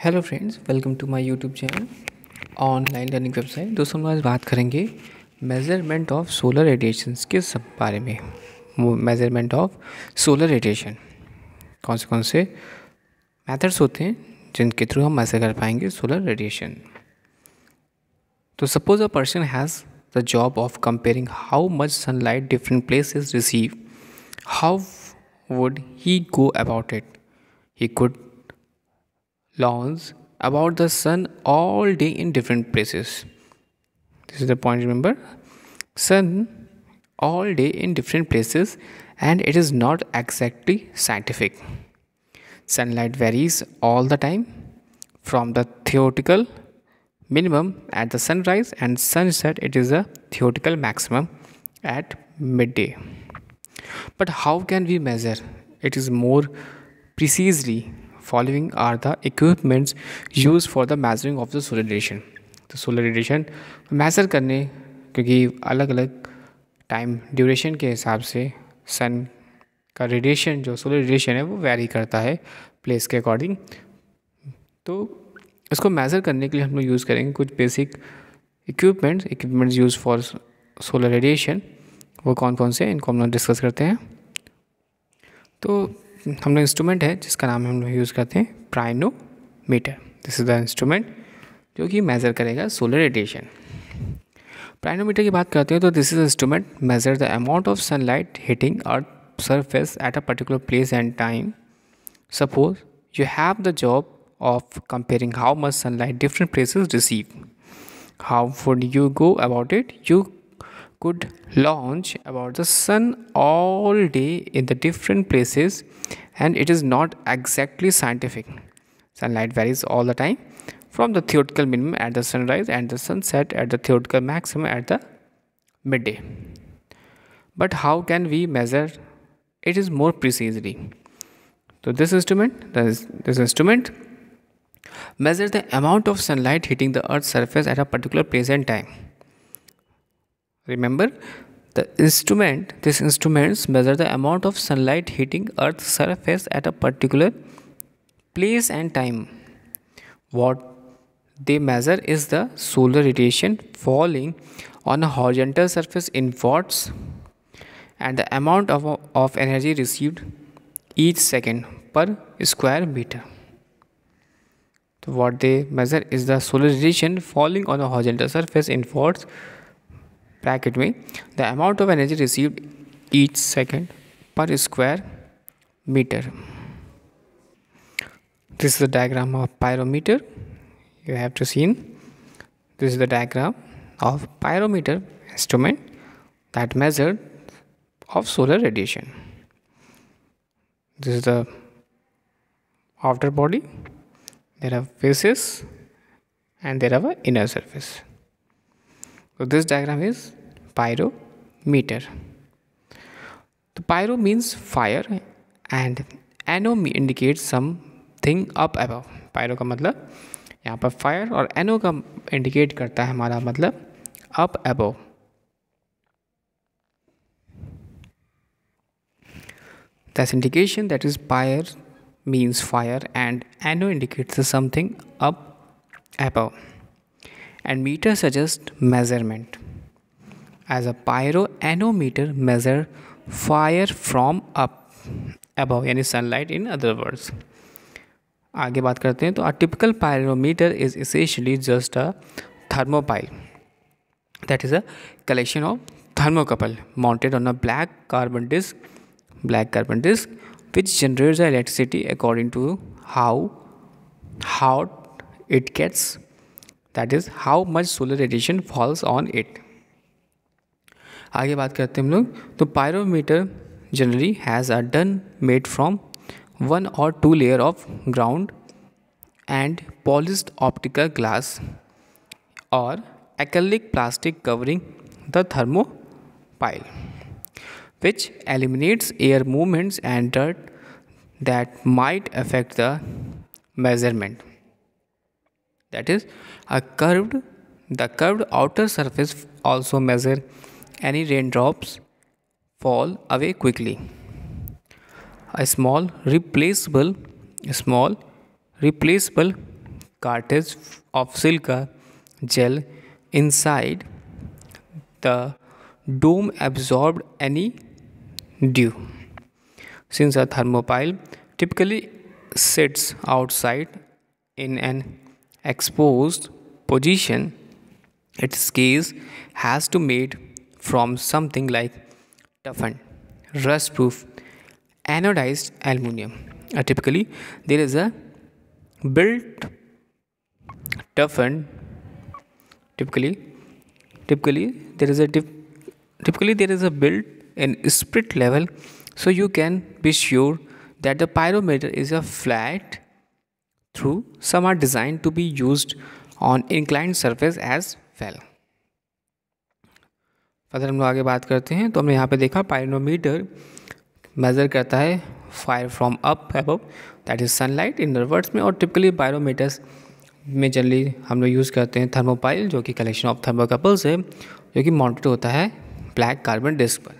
Hello friends, welcome to my YouTube channel online learning website. दोस्तों हम आज बात करेंगे मेज़रमेंट ऑफ सोलर रेडिएशंस के सब बारे में। मेज़रमेंट ऑफ सोलर रेडिएशन कौन से मेथड्स होते हैं जिनके थ्रू हम मेज़र कर पाएंगे सोलर रेडिएशन। तो suppose a person has the job of comparing how much sunlight different places receive, how would he go about it? He could learns about the sun all day in different places. This is the point, remember? Sun all day in different places, and it is not exactly scientific. Sunlight varies all the time from the theoretical minimum at the sunrise and sunset. It is a theoretical maximum at midday. But how can we measure it is more precisely? Following are the equipments used for the measuring of the solar radiation. तो solar radiation measure करने, क्योंकि अलग अलग time duration के हिसाब से सन का radiation, जो सोलर रेडिएशन है वो वेरी करता है प्लेस के अकॉर्डिंग। तो इसको मेज़र करने के लिए हम लोग यूज़ करेंगे कुछ basic equipments use for solar radiation. वो कौन कौन से, इनको हम लोग डिस्कस करते हैं। तो हम लोग इंस्ट्रूमेंट है जिसका नाम हम लोग यूज़ करते हैं प्राइनोमीटर। दिस इज़ द इंस्ट्रूमेंट जो कि मेज़र करेगा सोलर रेडिएशन। प्राइनोमीटर की बात करते हैं तो this is instrument measure the amount of sunlight hitting earth surface at a particular place and time. Suppose you have the job of comparing how much sunlight different places receive. How would you go about it? You could launch about the sun all day in the different places, and it is not exactly scientific. Sunlight varies all the time from the theoretical minimum at the sunrise and the sunset at the theoretical maximum at the midday. But how can we measure it is more precisely? So this instrument measure the amount of sunlight hitting the earth's surface at a particular place and time. Remember, these instruments measure the amount of sunlight hitting earth's surface at a particular place and time. What they measure is the solar radiation falling on a horizontal surface in watts and the amount of energy received each second per square meter. So what they measure is the solar radiation falling on a horizontal surface in watts bracket में the amount of energy received each second per square meter. This is the diagram of pyrometer. You have to see. This is the diagram of pyrometer instrument that measured of solar radiation. This is the outer body. There are faces and there are inner surface. So this diagram is pyrometer. The pyro means fire and ano indicates something up above. Pyro का मतलब यहाँ पर fire और ano का indicate करता है हमारा मतलब up above. That's indication that is pyre means fire and ano indicates something up above, and meter suggests measurement. As a pyroanometer measure fire from up above, यानी sunlight in other words. आगे बात करते हैं तो a typical pyrometer is essentially just a thermopile, that is a collection of thermocouple mounted on a black carbon disc which generates the electricity according to how hot it gets, that is how much solar radiation falls on it. आगे बात करते हैं हम लोग तो pyrometer generally has a dun made from 1 or 2 layer of ground and polished optical glass or acrylic plastic covering the thermopile, which eliminates air movements and dirt that might affect the measurement. That is, the curved outer surface also measure any raindrops fall away quickly. A small replaceable cartridge of silica gel inside the dome absorbed any dew. Since a thermopile typically sits outside in an exposed position, its case has to made from something like toughened, rust-proof, anodized aluminum. Typically, there is a built toughened. Typically, typically there is a typically there is a built in split level, so you can be sure that the pyrometer is a flat through. Some are designed to be used on inclined surface as well. अगर हम लोग आगे बात करते हैं तो हमने यहाँ पे देखा पायरोमीटर मेज़र करता है fire from up above, that is sunlight in other words में। और टिपिकली पायरोमीटर्स में जनरली हम लोग यूज़ करते हैं थर्मोपाइल, जो कि कलेक्शन ऑफ थर्मोकपल्स है, जो कि माउंटेड होता है ब्लैक कार्बन डिस्क पर।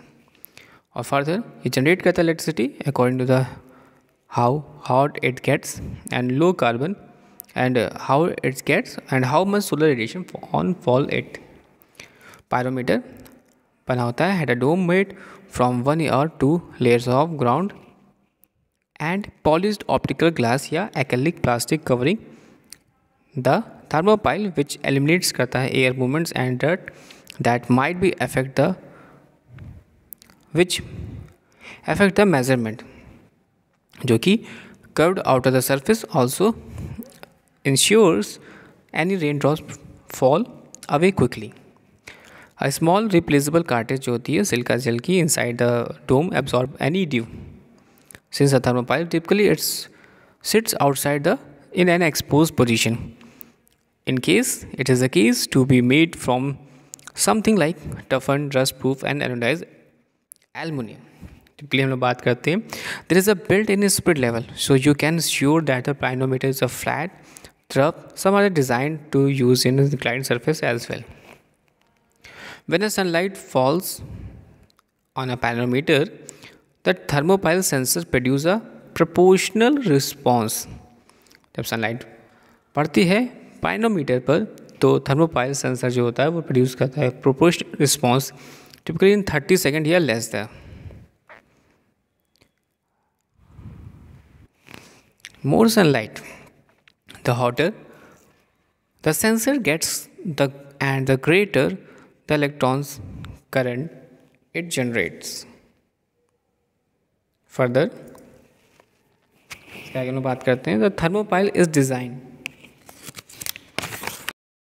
और फर्दर ये जनरेट करता है electricity according to the how hot it gets and low carbon and how it gets and how much solar radiation on fall it. Pyrometer बना होता है, had a dome made from 1 or 2 layers of ground and polished optical glass या acrylic plastic covering the thermopile, which eliminates करता है air movements and dirt that might be affect the measurement, जो कि curved out of the surface also ensures any rain drops fall away quickly. A small replaceable cartridge जो होती है silica gel की inside the dome absorb any dew. Since a thermopile typically it sits outside in an exposed position. In case it is a case to be made from something like toughened, rust-proof and anodized aluminum. Typically हम लोग बात करते हैं there is a built-in split level, so you can ensure that the pyrometer is a flat trough. Some are designed to use in inclined surface as well. When the sunlight falls on a pyrometer, the thermopile sensors produce a proportional response. जब sunlight पड़ती है pyrometer पर तो thermopile sensor जो होता है वो produce करता है proportional response, typically in 30 second या less than. More sunlight, the hotter the sensor gets, and the greater the electrons current it generates. Further, आगे हम बात करते हैं, the thermopile is designed